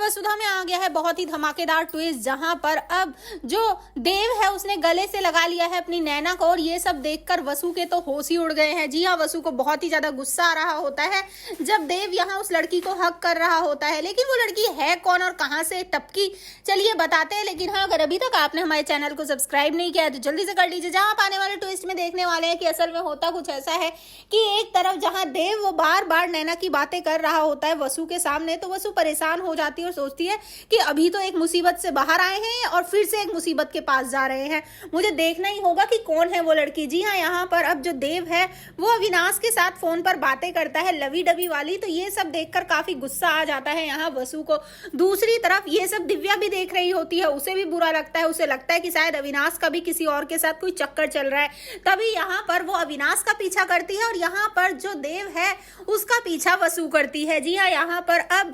वसुधा में आ गया है बहुत ही धमाकेदार ट्विस्ट, जहां पर अब जो देव है उसने गले से लगा लिया है अपनी नैना को, और ये सब देखकर वसु के तो होश ही उड़ गए हैं। जी हाँ, वसु को बहुत ही ज्यादा गुस्सा आ रहा होता है जब देव यहाँ उस लड़की को हक कर रहा होता है, लेकिन वो लड़की है कौन और कहां से टपकी, चलिए बताते हैं। लेकिन हाँ, अगर अभी तक आपने हमारे चैनल को सब्सक्राइब नहीं किया है तो जल्दी से कर लीजिए। जहां आप आने वाले ट्विस्ट में देखने वाले हैं कि असल में होता कुछ ऐसा है कि एक तरफ जहां देव वो बार बार नैना की बातें कर रहा होता है वसु के सामने, तो वसु परेशान हो जाती है और सोचती है कि अभी तो एक मुसीबत से बाहर आए हैं और फिर से एक मुसीबत के पास जा रहे हैं, मुझे देखना ही होगा कि कौन है वो लड़की। जी हाँ, यहाँ पर अब जो देव है वो अविनाश के साथ फोन पर बातें करता है लवी डबी वाली, तो ये सब देखकर काफी गुस्सा आ जाता है यहाँ वसु को। दूसरी तरफ ये सब दिव्या भी देख रही होती है, उसे भी बुरा लगता है, उसे लगता है कि शायद अविनाश का भी किसी और के साथ कोई चक्कर चल रहा है। तभी यहाँ पर वो अविनाश का पीछा करती है और यहाँ पर जो देव है उसका पीछा वसु करती है। जी हाँ, यहाँ पर अब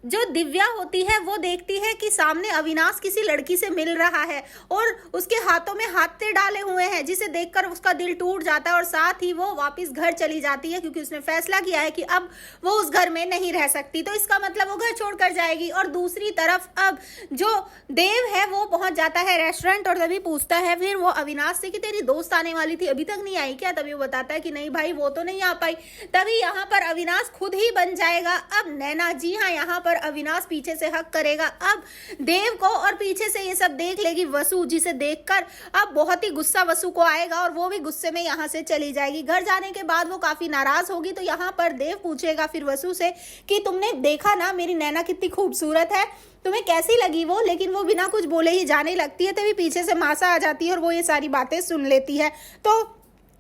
जो दिव्या होती है वो देखती है कि सामने अविनाश किसी लड़की से मिल रहा है और उसके हाथों में हाथे डाले हुए हैं, जिसे देखकर उसका दिल टूट जाता है और साथ ही वो वापस घर चली जाती है, क्योंकि उसने फैसला किया है कि अब वो उस घर में नहीं रह सकती, तो इसका मतलब वो घर छोड़कर जाएगी। और दूसरी तरफ अब जो देव है वो पहुंच जाता है रेस्टोरेंट और तभी पूछता है फिर वो अविनाश से कि तेरी दोस्त आने वाली थी, अभी तक नहीं आई क्या? तभी वो बताता है कि नहीं भाई, वो तो नहीं आ पाई। तभी यहाँ पर अविनाश खुद ही बन जाएगा अब नैना। जी हाँ, यहाँ पर अविनाश पीछे से हक करेगा अब देव को और पीछे से ये सब देख लेगी वसु, जिसे देखकर अब बहुत ही गुस्सा वसु को आएगा और वो भी गुस्से में यहाँ से चली जाएगी। घर जाने के बाद वो काफी नाराज होगी, तो यहाँ पर देव पूछेगा फिर वसु से कि तुमने देखा ना मेरी नैना कितनी खूबसूरत है, तुम्हें कैसी लगी वो? लेकिन वो बिना कुछ बोले ही जाने लगती है। तभी पीछे से मासा आ जाती है और वो ये सारी बातें सुन लेती है। तो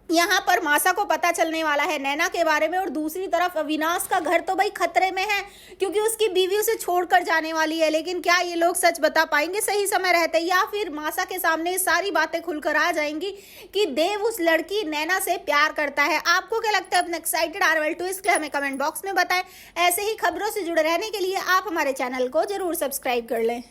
यहाँ पर मासा को पता चलने वाला है नैना के बारे में। और दूसरी तरफ अविनाश का घर तो भाई खतरे में है, क्योंकि उसकी बीवी उसे छोड़कर जाने वाली है। लेकिन क्या ये लोग सच बता पाएंगे सही समय रहते, या फिर मासा के सामने सारी बातें खुलकर आ जाएंगी कि देव उस लड़की नैना से प्यार करता है? आपको क्या लगता है? अपना एक्साइटेड आरवल ट्विस्ट हमें कमेंट बॉक्स में बताएं। ऐसे ही खबरों से जुड़े रहने के लिए आप हमारे चैनल को जरूर सब्सक्राइब कर लें।